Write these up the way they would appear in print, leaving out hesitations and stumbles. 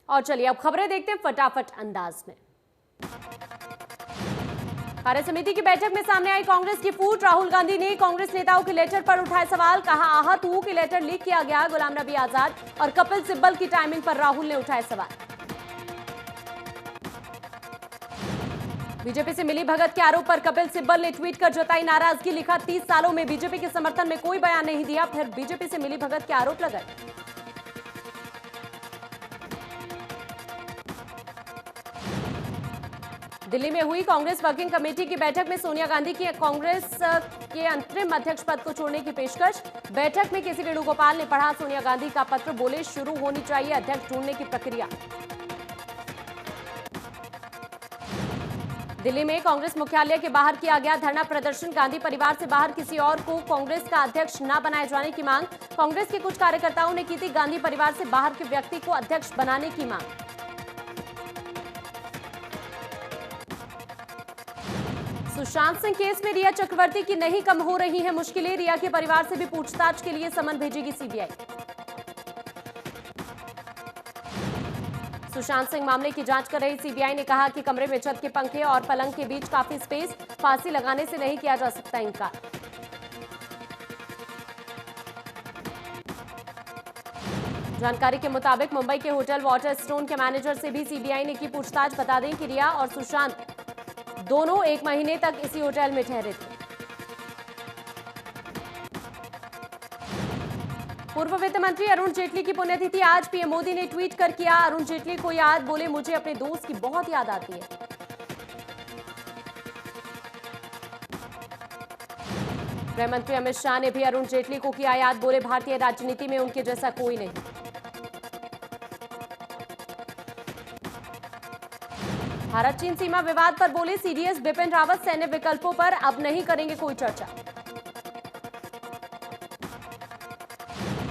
और चलिए अब खबरें देखते हैं फटाफट अंदाज में। कार्य समिति की बैठक में सामने आई कांग्रेस की फूट। राहुल गांधी ने कांग्रेस नेताओं के लेटर पर उठाए सवाल। कहा, आहत हूं कि लेटर लीक किया गया। गुलाम नबी आजाद और कपिल सिब्बल की टाइमिंग पर राहुल ने उठाए सवाल। बीजेपी से मिली भगत के आरोप पर कपिल सिब्बल ने ट्वीट कर जताई नाराजगी। लिखा, 30 सालों में बीजेपी के समर्थन में कोई बयान नहीं दिया, फिर बीजेपी से मिली भगत के आरोप लगाए। दिल्ली में हुई कांग्रेस वर्किंग कमेटी की बैठक में सोनिया गांधी की कांग्रेस के अंतरिम अध्यक्ष पद को छोड़ने की पेशकश। बैठक में केसी वेणुगोपाल ने पढ़ा सोनिया गांधी का पत्र। बोले, शुरू होनी चाहिए अध्यक्ष ढूंढने की प्रक्रिया। दिल्ली में कांग्रेस मुख्यालय के बाहर किया गया धरना प्रदर्शन। गांधी परिवार से बाहर किसी और को कांग्रेस का अध्यक्ष न बनाए जाने की मांग। कांग्रेस के कुछ कार्यकर्ताओं ने की थी गांधी परिवार से बाहर के व्यक्ति को अध्यक्ष बनाने की मांग। सुशांत सिंह केस में रिया चक्रवर्ती की नहीं कम हो रही है मुश्किलें। रिया के परिवार से भी पूछताछ के लिए समन भेजेगी सीबीआई। सुशांत सिंह मामले की जांच कर रही सीबीआई ने कहा कि कमरे में छत के पंखे और पलंग के बीच काफी स्पेस, फांसी लगाने से नहीं किया जा सकता इनकार। जानकारी के मुताबिक मुंबई के होटल वाटरस्टोन के मैनेजर से भी सीबीआई ने की पूछताछ। बता दें कि रिया और सुशांत दोनों 1 महीने तक इसी होटल में ठहरे थे। पूर्व वित्त मंत्री अरुण जेटली की पुण्यतिथि आज। पीएम मोदी ने ट्वीट कर किया अरुण जेटली को याद। बोले, मुझे अपने दोस्त की बहुत याद आती है। गृह मंत्री अमित शाह ने भी अरुण जेटली को किया याद। बोले, भारतीय राजनीति में उनके जैसा कोई नहीं। भारत चीन सीमा विवाद पर बोले सीडीएस बिपिन रावत, सैन्य विकल्पों पर अब नहीं करेंगे कोई चर्चा।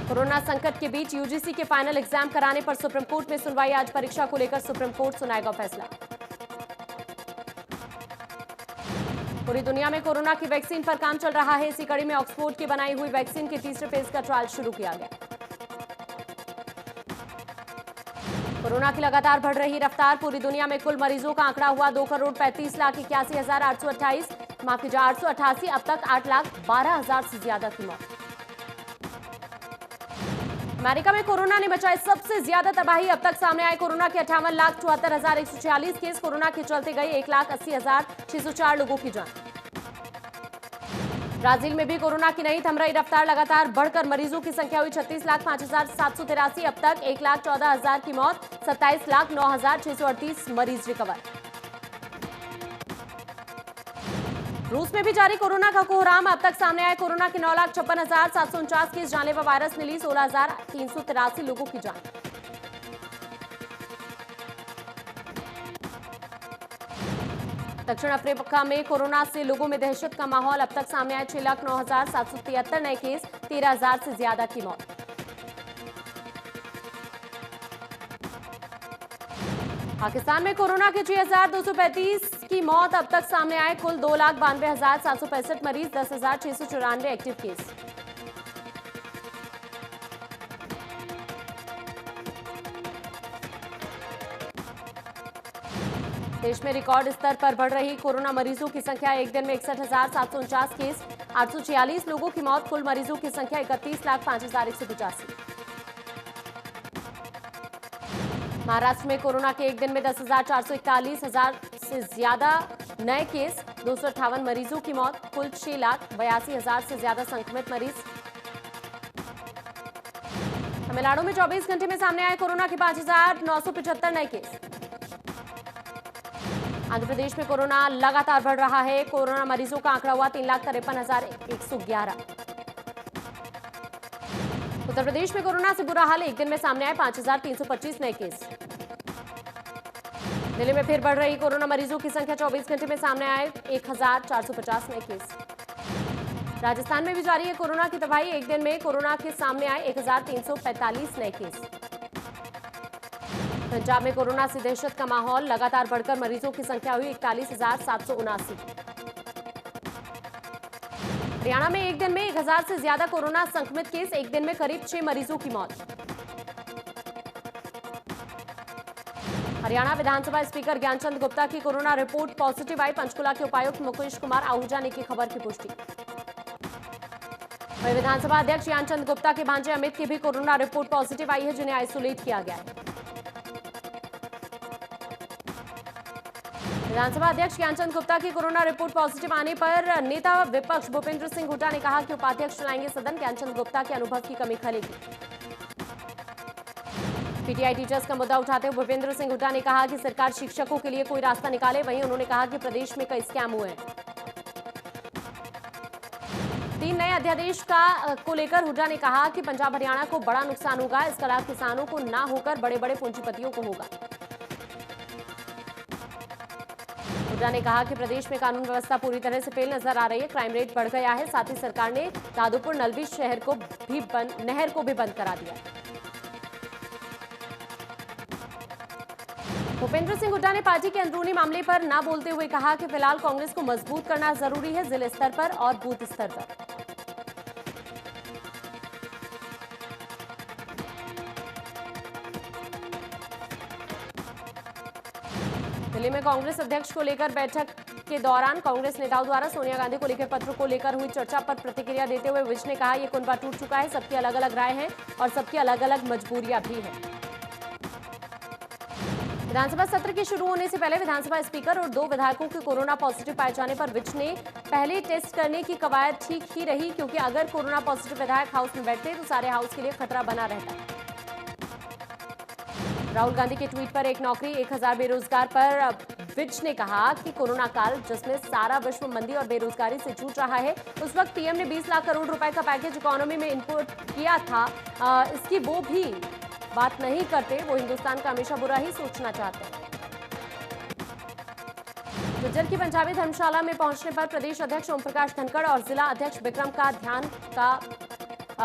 कोरोना संकट के बीच यूजीसी के फाइनल एग्जाम कराने पर सुप्रीम कोर्ट में सुनवाई। आज परीक्षा को लेकर सुप्रीम कोर्ट सुनाएगा फैसला। पूरी दुनिया में कोरोना की वैक्सीन पर काम चल रहा है। इसी कड़ी में ऑक्सफोर्ड की बनाई हुई वैक्सीन के तीसरे फेज का ट्रायल शुरू किया गया। कोरोना की लगातार बढ़ रही रफ्तार। पूरी दुनिया में कुल मरीजों का आंकड़ा हुआ 2,35,81,828। माफ कीजिए 888। अब तक 8,12,000 से ज्यादा की मौत। अमेरिका में कोरोना ने मचाई सबसे ज्यादा तबाही। अब तक सामने आए कोरोना के 58,74,146 केस। कोरोना के चलते गए 1,80,604 लोगों की जान। ब्राजील में भी कोरोना की नई थम रही रफ्तार। लगातार बढ़कर मरीजों की संख्या हुई 36,05,783। अब तक 1,14,000 की मौत। 27,09,638 मरीज रिकवर। रूस में भी जारी कोरोना का कोहराम। अब तक सामने आए कोरोना के 9,56,749 केस। जानलेवा वायरस ने ली 16,383 लोगों की जान। दक्षिण अफ्रीका में कोरोना से लोगों में दहशत का माहौल। अब तक सामने आए 6,09,773 नए केस। 13,000 से ज्यादा की मौत। पाकिस्तान में कोरोना के 6,235 की मौत। अब तक सामने आए कुल 2,92,765 मरीज। 10,694 एक्टिव केस। देश में रिकॉर्ड स्तर पर बढ़ रही कोरोना मरीजों की संख्या। एक दिन में 61,749 केस। 846 लोगों की मौत। कुल मरीजों की संख्या 31,05,185। महाराष्ट्र में कोरोना के एक दिन में 10,441 से ज्यादा नए केस। 258 मरीजों की मौत। कुल 6,82,000 से ज्यादा संक्रमित मरीज। तमिलनाडु में 24 घंटे में सामने आए कोरोना के 5,975 नए केस। आंध्र प्रदेश में कोरोना लगातार बढ़ रहा है। कोरोना मरीजों का आंकड़ा हुआ 3,53,111। उत्तर प्रदेश में कोरोना से बुरा हाल। एक दिन में सामने आए 5,325 नए केस। दिल्ली में फिर बढ़ रही कोरोना मरीजों की संख्या। 24 घंटे में सामने आए 1,450 नए केस। राजस्थान में भी जारी है कोरोना की तबाही। एक दिन में कोरोना के सामने आए 1,345 नए केस। पंजाब में कोरोना से दहशत का माहौल। लगातार बढ़कर मरीजों की संख्या हुई 41,779। हरियाणा में एक दिन में 1,000 से ज्यादा कोरोना संक्रमित केस। एक दिन में करीब 6 मरीजों की मौत। हरियाणा विधानसभा स्पीकर ज्ञानचंद गुप्ता की कोरोना रिपोर्ट पॉजिटिव आई। पंचकुला के उपायुक्त मुकेश कुमार आहूजा ने की खबर की पुष्टि। वहीं विधानसभा अध्यक्ष ज्ञानचंद गुप्ता के भांजे अमित की भी कोरोना रिपोर्ट पॉजिटिव आई है, जिन्हें आइसोलेट किया गया है। विधानसभा अध्यक्ष ज्ञानचंद गुप्ता की कोरोना रिपोर्ट पॉजिटिव आने पर नेता विपक्ष भूपेंद्र सिंह हुड्डा ने कहा कि उपाध्यक्ष चलाएंगे सदन। ज्ञानचंद गुप्ता के अनुभव की कमी खलेगी। पीटीआई टीचर्स का मुद्दा उठाते हुए भूपेंद्र सिंह हुड्डा ने कहा कि सरकार शिक्षकों के लिए कोई रास्ता निकाले। वहीं उन्होंने कहा कि प्रदेश में कई स्कैम हुए हैं। 3 नए अध्यादेश को लेकर हुड्डा ने कहा कि पंजाब हरियाणा को बड़ा नुकसान होगा। इसका लाभ किसानों को ना होकर बड़े बड़े पूंजीपतियों को होगा। हुड्डा ने कहा कि प्रदेश में कानून व्यवस्था पूरी तरह से फेल नजर आ रही है। क्राइम रेट बढ़ गया है। साथ ही सरकार ने दादुपुर नलवी नहर को भी बंद करा दिया। भूपेंद्र सिंह हुड्डा ने पार्टी के अंदरूनी मामले पर ना बोलते हुए कहा कि फिलहाल कांग्रेस को मजबूत करना जरूरी है, जिले स्तर पर और बूथ स्तर पर। दिल्ली में कांग्रेस अध्यक्ष को लेकर बैठक के दौरान कांग्रेस नेताओं द्वारा सोनिया गांधी को लेकर पत्र को लेकर हुई चर्चा पर प्रतिक्रिया देते हुए विज ने कहा, यह कुनबा टूट चुका है। सबकी अलग अलग राय है और सबकी अलग अलग मजबूरियां भी हैं। विधानसभा सत्र के शुरू होने से पहले विधानसभा स्पीकर और 2 विधायकों के कोरोना पॉजिटिव पाए जाने पर विज ने पहले टेस्ट करने की कवायद ठीक ही रही, क्योंकि अगर कोरोना पॉजिटिव विधायक हाउस में बैठते तो सारे हाउस के लिए खतरा बना रहता। राहुल गांधी के ट्वीट पर एक नौकरी 1000 बेरोजगार पर विज ने कहा कि कोरोना काल जिसमें सारा विश्व मंदी और बेरोजगारी से जूझ रहा है, उस वक्त पीएम ने 20 लाख करोड़ रुपए का पैकेज इकोनॉमी में इनपुट किया था। इसकी वो भी बात नहीं करते। वो हिंदुस्तान का हमेशा बुरा ही सोचना चाहते हैं। झज्जर की पंजाबी धर्मशाला में पहुंचने पर प्रदेश अध्यक्ष ओम प्रकाश धनखड़ और जिला अध्यक्ष विक्रम का ध्यान का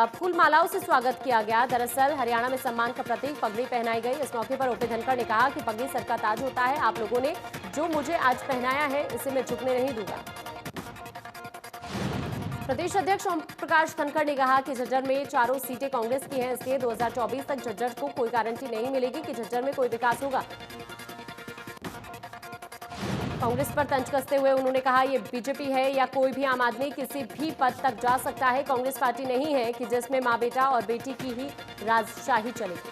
फूल मालाओं से स्वागत किया गया। दरअसल हरियाणा में सम्मान का प्रतीक पगड़ी पहनाई गई। इस मौके पर ओपी धनखड़ ने कहा कि पगड़ी सर का ताज होता है। आप लोगों ने जो मुझे आज पहनाया है, इसे मैं झुकने नहीं दूंगा। प्रदेश अध्यक्ष ओम प्रकाश धनखड़ ने कहा कि झज्जर में 4 सीटें कांग्रेस की हैं, इसलिए 2024 तक झज्जर को कोई गारंटी नहीं मिलेगी कि झज्जर में कोई विकास होगा। कांग्रेस पर तंज कसते हुए उन्होंने कहा, ये बीजेपी है या कोई भी आम आदमी किसी भी पद तक जा सकता है। कांग्रेस पार्टी नहीं है कि जिसमें मां बेटा और बेटी की ही राजशाही चलेगी।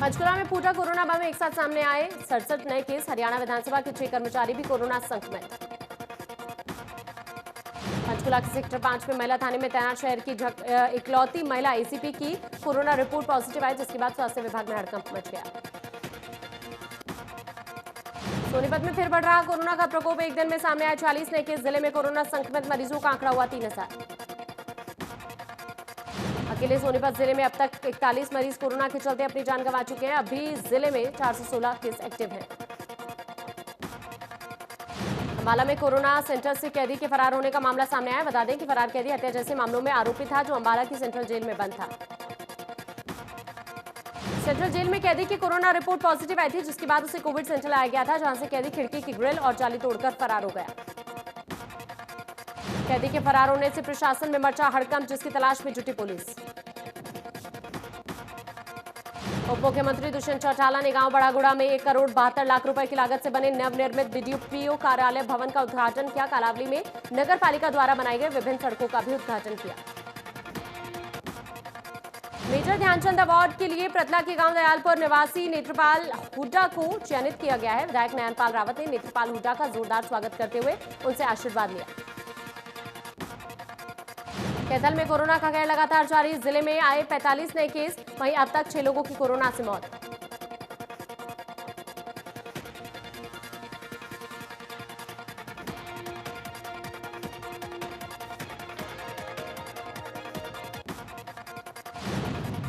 पंचकुला में फूटा कोरोना बम, एक साथ सामने आए 67 नए केस। हरियाणा विधानसभा के 6 कर्मचारी भी कोरोना संक्रमित। पंचकुला के सेक्टर 5 में महिला थाने में तैनात शहर की इकलौती महिला एसीपी की कोरोना रिपोर्ट पॉजिटिव आई, जिसके बाद स्वास्थ्य विभाग में हड़कंप मच गया। सोनीपत में फिर बढ़ रहा कोरोना का प्रकोप, एक दिन में सामने आए 40 नए केस। जिले में कोरोना संक्रमित मरीजों का आंकड़ा हुआ 3000। अकेले सोनीपत जिले में अब तक 41 मरीज कोरोना के चलते अपनी जान गंवा चुके हैं। अभी जिले में 416 केस एक्टिव हैं। अंबाला में कोरोना सेंटर से कैदी के फरार होने का मामला सामने आया। बता दें कि फरार कैदी हत्या जैसे मामलों में आरोपी था, जो अंबाला की सेंट्रल जेल में बंद था। सेंट्रल जेल में कैदी की कोरोना रिपोर्ट पॉजिटिव आई थी, जिसके बाद उसे कोविड सेंटर लाया गया था, जहां से कैदी खिड़की की ग्रिल और जाली तोड़कर फरार हो गया। कैदी के फरार होने से प्रशासन में मचा हड़कंप, जिसकी तलाश में जुटी पुलिस। उप मुख्यमंत्री दुष्यंत चौटाला ने गांव बड़ागुड़ा में 1 करोड़ 72 लाख रुपए की लागत से बने नवनिर्मित बीडीपीओ कार्यालय भवन का उद्घाटन किया। कालावली में नगर पालिका द्वारा बनाई गई विभिन्न सड़कों का भी उद्घाटन किया। मेजर ध्यानचंद अवार्ड के लिए प्रतला के गांव दयालपुर निवासी नेत्रपाल हुड्डा को चयनित किया गया है। विधायक नयनपाल रावत ने नेत्रपाल हुड्डा का जोरदार स्वागत करते हुए उनसे आशीर्वाद लिया। कैथल में कोरोना का कहर लगातार जारी, जिले में आए 45 नए केस, वहीं अब तक 6 लोगों की कोरोना से मौत।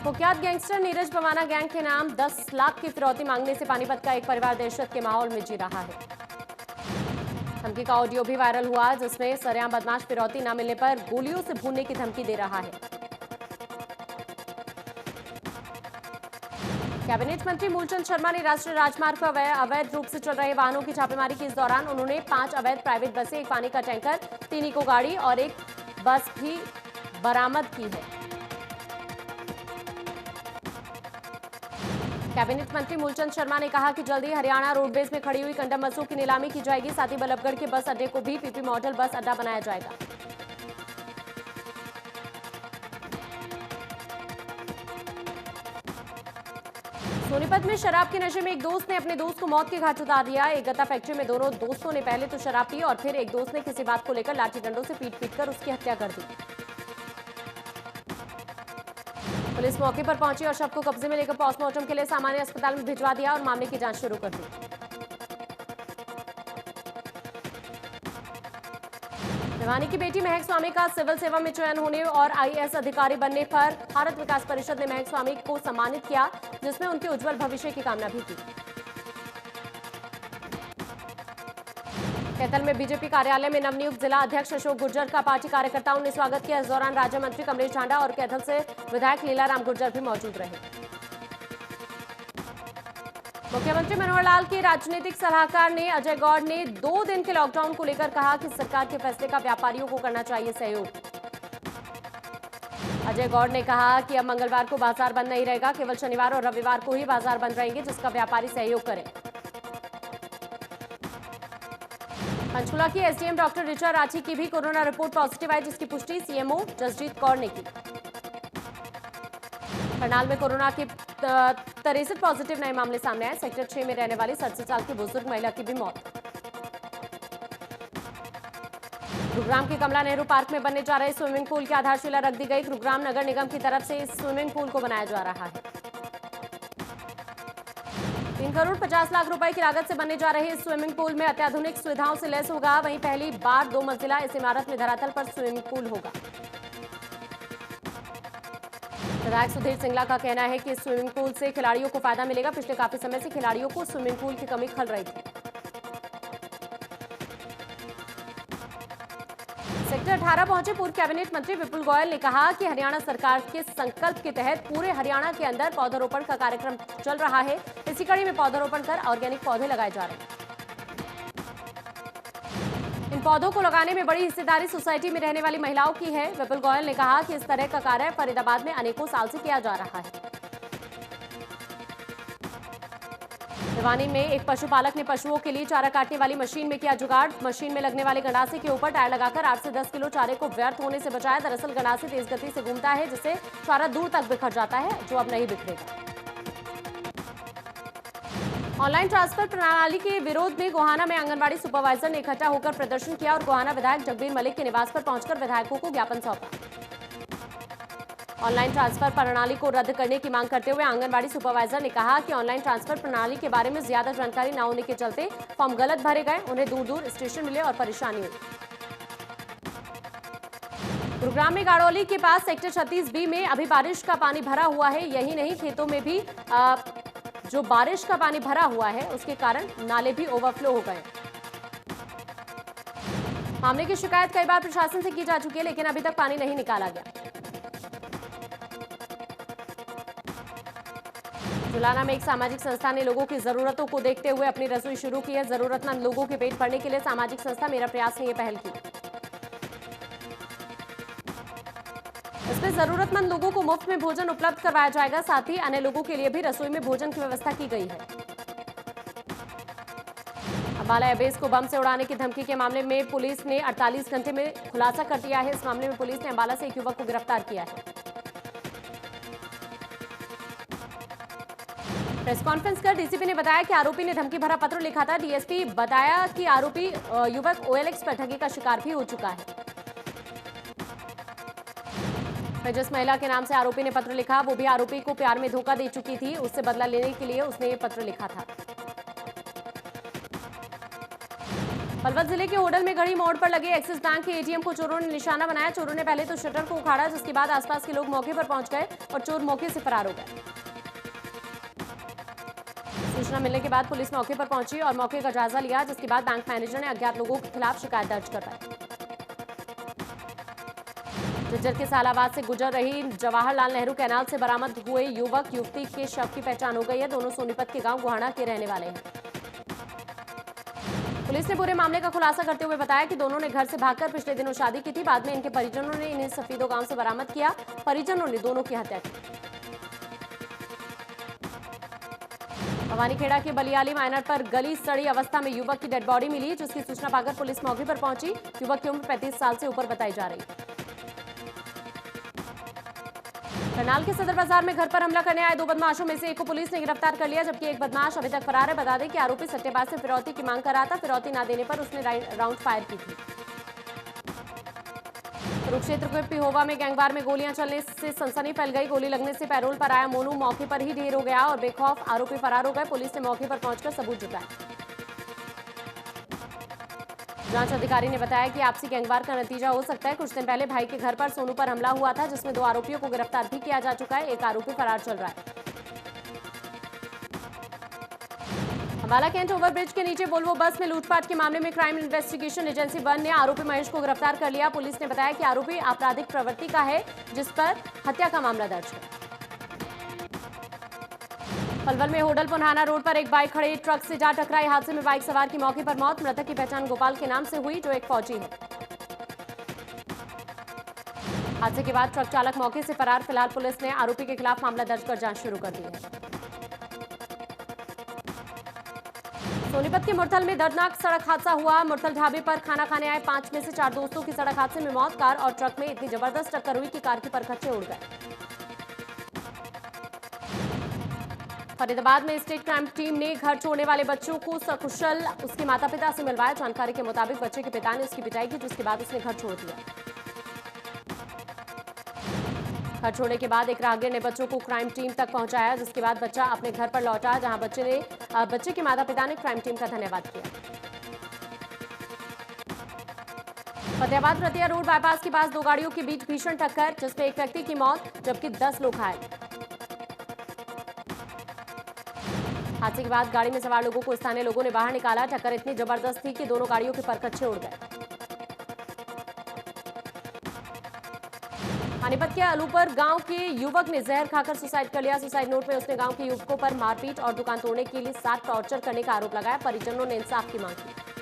कुख्यात गैंगस्टर नीरज पवाना गैंग के नाम 10 लाख की फिरौती मांगने से पानीपत का एक परिवार दहशत के माहौल में जी रहा है। धमकी का ऑडियो भी वायरल हुआ, जिसमें सरेआम बदमाश फिरौती न मिलने पर गोलियों से भूनने की धमकी दे रहा है। कैबिनेट मंत्री मूलचंद शर्मा ने राष्ट्रीय राजमार्ग पर अवैध रूप से चल रहे वाहनों की छापेमारी की। इस दौरान उन्होंने 5 अवैध प्राइवेट बसें, 1 पानी का टैंकर, 3 इको गाड़ी और 1 बस भी बरामद की है। कैबिनेट मंत्री मूलचंद शर्मा ने कहा कि जल्द ही हरियाणा रोडवेज में खड़ी हुई कंडम बसों की नीलामी की जाएगी। साथ ही बल्लभगढ़ के बस अड्डे को भी पीपी मॉडल बस अड्डा बनाया जाएगा। सोनीपत में शराब के नशे में एक दोस्त ने अपने दोस्त को मौत के घाट उतार दिया। एक गत्ता फैक्ट्री में दोनों दोस्तों ने पहले तो शराब पी और फिर एक दोस्त ने किसी बात को लेकर लाठी डंडों से पीट कर उसकी हत्या कर दी। पुलिस मौके पर पहुंची और शव को कब्जे में लेकर पोस्टमार्टम के लिए सामान्य अस्पताल में भिजवा दिया और मामले की जांच शुरू कर दी। भिवानी की बेटी महक स्वामी का सिविल सेवा में चयन होने और आईएएस अधिकारी बनने पर भारत विकास परिषद ने महक स्वामी को सम्मानित किया, जिसमें उनके उज्जवल भविष्य की कामना भी की। कैथल में बीजेपी कार्यालय में नवनियुक्त जिला अध्यक्ष अशोक गुर्जर का पार्टी कार्यकर्ताओं ने स्वागत किया। इस दौरान राज्य मंत्री कमलेश ढांडा और कैथल से विधायक लीलाराम गुर्जर भी मौजूद रहे। मुख्यमंत्री मनोहर लाल के राजनीतिक सलाहकार ने अजय गौड़ ने 2 दिन के लॉकडाउन को लेकर कहा कि सरकार के फैसले का व्यापारियों को करना चाहिए सहयोग। अजय गौड़ ने कहा कि अब मंगलवार को बाजार बंद नहीं रहेगा, केवल शनिवार और रविवार को ही बाजार बंद रहेंगे, जिसका व्यापारी सहयोग करें। पंचकुला की एसडीएम डॉक्टर ऋचा राठी की भी कोरोना रिपोर्ट पॉजिटिव आई, जिसकी पुष्टि सीएमओ जसजीत कौर ने की। करनाल में कोरोना के 63 पॉजिटिव नए मामले सामने आए। सेक्टर 6 में रहने वाली 67 साल की बुजुर्ग महिला की भी मौत। गुरुग्राम के कमला नेहरू पार्क में बनने जा रहे स्विमिंग पूल की आधारशिला रख दी गई। गुरुग्राम नगर निगम की तरफ से इस स्विमिंग पूल को बनाया जा रहा है। 3 करोड़ 50 लाख रुपए की लागत से बनने जा रहे इस स्विमिंग पूल में अत्याधुनिक सुविधाओं से लैस होगा। वहीं पहली बार 2 मंजिला इस इमारत में धरातल पर स्विमिंग पूल होगा। विधायक सुधीर सिंगला का कहना है कि इस स्विमिंग पूल से खिलाड़ियों को फायदा मिलेगा। पिछले काफी समय से खिलाड़ियों को स्विमिंग पूल की कमी खल रही थी। सेक्टर 18 पहुंचे पूर्व कैबिनेट मंत्री विपुल गोयल ने कहा कि हरियाणा सरकार के संकल्प के तहत पूरे हरियाणा के अंदर पौधारोपण का कार्यक्रम चल रहा है। इसी कड़ी में पौधारोपण कर ऑर्गेनिक पौधे लगाए जा रहे हैं। इन पौधों को लगाने में बड़ी हिस्सेदारी सोसाइटी में रहने वाली महिलाओं की है। विपुल गोयल ने कहा कि इस तरह का कार्य फरीदाबाद में अनेकों साल से किया जा रहा है। भिवानी में एक पशुपालक ने पशुओं के लिए चारा काटने वाली मशीन में किया जुगाड़। मशीन में लगने वाले गंडासे के ऊपर टायर लगाकर 8 से 10 किलो चारे को व्यर्थ होने से बचाया। दरअसल गंडासे तेज गति से घूमता है, जिससे चारा दूर तक बिखर जाता है, जो अब नहीं बिखरेगा। ऑनलाइन ट्रांसफर प्रणाली के विरोध में गोहाना में आंगनबाड़ी सुपरवाइजर ने इकट्ठा होकर प्रदर्शन किया और गोहाना विधायक जगबीर मलिक के निवास पर पहुंचकर विधायकों को ज्ञापन सौंपा। ऑनलाइन ट्रांसफर प्रणाली को रद्द करने की मांग करते हुए आंगनबाड़ी सुपरवाइजर ने कहा कि ऑनलाइन ट्रांसफर प्रणाली के बारे में ज्यादा जानकारी न होने के चलते फॉर्म गलत भरे गए, उन्हें दूर दूर स्टेशन मिले और परेशानी हुई। गुरुग्राम में गाड़ौली के पास सेक्टर 36B में अभी बारिश का पानी भरा हुआ है। यही नहीं, खेतों में भी जो बारिश का पानी भरा हुआ है उसके कारण नाले भी ओवरफ्लो हो गए। मामले की शिकायत कई बार प्रशासन से की जा चुकी है, लेकिन अभी तक पानी नहीं निकाला गया। जुलाना में एक सामाजिक संस्था ने लोगों की जरूरतों को देखते हुए अपनी रसोई शुरू की है। जरूरतमंद लोगों के पेट भरने के लिए सामाजिक संस्था मेरा प्रयास ने यह पहल की। इसमें जरूरतमंद लोगों को मुफ्त में भोजन उपलब्ध करवाया जाएगा। साथ ही अन्य लोगों के लिए भी रसोई में भोजन की व्यवस्था की गई है। अंबाला एयरबेस को बम से उड़ाने की धमकी के मामले में पुलिस ने 48 घंटे में खुलासा कर दिया है। इस मामले में पुलिस ने अंबाला से एक युवक को गिरफ्तार किया है। प्रेस कॉन्फ्रेंस कर डीसीपी ने बताया कि आरोपी ने धमकी भरा पत्र लिखा था। डीएसपी बताया कि आरोपी युवक OLX पर ठगी का शिकार भी हो चुका है। जिस महिला के नाम से आरोपी ने पत्र लिखा, वो भी आरोपी को प्यार में धोखा दे चुकी थी। उससे बदला लेने के लिए उसने ये पत्र लिखा था। पलवल जिले के होडल में घड़ी मोड़ पर लगे एक्सिस बैंक के एटीएम को चोरों ने निशाना बनाया। चोरों ने पहले तो शटर को उखाड़ा, जिसके बाद आसपास के लोग मौके पर पहुंच गए और चोर मौके से फरार हो गए। सूचना मिलने के बाद पुलिस मौके पर पहुंची और मौके का जायजा लिया, जिसके बाद बैंक मैनेजर ने अज्ञात लोगों के खिलाफ शिकायत दर्ज करवाई। झज्जर के सालाबाद से गुजर रही जवाहरलाल नेहरू कैनाल से बरामद हुए युवक युवती के शव की पहचान हो गई है। दोनों सोनीपत के गांव गोहाना के रहने वाले हैं। पुलिस ने पूरे मामले का खुलासा करते हुए बताया कि दोनों ने घर से भागकर पिछले दिनों शादी की थी। बाद में इनके परिजनों ने इन्हें सफीदो गांव से बरामद किया। परिजनों ने दोनों की हत्या की। भवानीखेड़ा के बलियाली माइनर पर गली सड़ी अवस्था में युवक की डेड बॉडी मिली, जिसकी सूचना पाकर पुलिस मौके पर पहुंची। युवक की उम्र 35 साल से ऊपर बताई जा रही है। करनाल के सदर बाजार में घर पर हमला करने आए 2 बदमाशों में से एक को पुलिस ने गिरफ्तार कर लिया, जबकि एक बदमाश अभी तक फरार है। बता दें कि आरोपी सट्टेबाज से फिरौती की मांग कर रहा था। फिरौती ना देने पर उसने राउंड फायर की थी। कुरुक्षेत्र के पिहोवा में गैंगवार में गोलियां चलने से सनसनी फैल गई। गोली लगने से पैरोल पर आया मोनू मौके पर ही ढेर हो गया और बेखौफ आरोपी फरार हो गए। पुलिस ने मौके पर पहुंचकर सबूत जुटाए। जांच अधिकारी ने बताया कि आपसी गैंगवार का नतीजा हो सकता है। कुछ दिन पहले भाई के घर पर सोनू पर हमला हुआ था, जिसमें 2 आरोपियों को गिरफ्तार भी किया जा चुका है। एक आरोपी फरार चल रहा है। अंबाला कैंट ओवरब्रिज के नीचे वोल्वो बस में लूटपाट के मामले में क्राइम इन्वेस्टिगेशन एजेंसी 1 ने आरोपी महेश को गिरफ्तार कर लिया। पुलिस ने बताया कि आरोपी आपराधिक प्रवृत्ति का है, जिस पर हत्या का मामला दर्ज है। पलवल में होडल पुन्हाना रोड पर एक बाइक खड़े ट्रक से जा टकराई। हादसे में बाइक सवार की मौके पर मौत। मृतक की पहचान गोपाल के नाम से हुई, जो एक फौजी है। हादसे के बाद ट्रक चालक मौके से फरार। फिलहाल पुलिस ने आरोपी के खिलाफ मामला दर्ज कर जांच शुरू कर दी है। सोनीपत के मुरथल में दर्दनाक सड़क हादसा हुआ। मुरथल ढाबे पर खाना खाने आए 5 में से 4 दोस्तों की सड़क हादसे में मौत। कार और ट्रक में इतनी जबरदस्त टक्कर हुई कि कार के परखच्चे उड़ गए। फरीदाबाद में स्टेट क्राइम टीम ने घर छोड़ने वाले बच्चों को सकुशल उसके माता पिता से मिलवाया। जानकारी के मुताबिक बच्चे के पिता ने उसकी पिटाई की, जिसके बाद उसने घर छोड़ दिया। घर छोड़ने के बाद एक राहगीर ने बच्चों को क्राइम टीम तक पहुंचाया, जिसके बाद बच्चा अपने घर पर लौटा, जहां बच्चे के माता पिता ने क्राइम टीम का धन्यवाद किया। फतेहाबाद रतिया रोड बाईपास के पास 2 गाड़ियों के बीच भीषण टक्कर, जिसमें एक व्यक्ति की मौत जबकि 10 लोग घायल। हादसे के बाद गाड़ी में सवार लोगों को स्थानीय लोगों ने बाहर निकाला। टक्कर इतनी जबरदस्त थी कि दोनों गाड़ियों के परखच्चे उड़ गए। पानीपत के अलूपर गांव के युवक ने जहर खाकर सुसाइड कर लिया। सुसाइड नोट में उसने गांव के युवकों पर मारपीट और दुकान तोड़ने के लिए साथ टॉर्चर करने का आरोप लगाया। परिजनों ने इंसाफ की मांग की।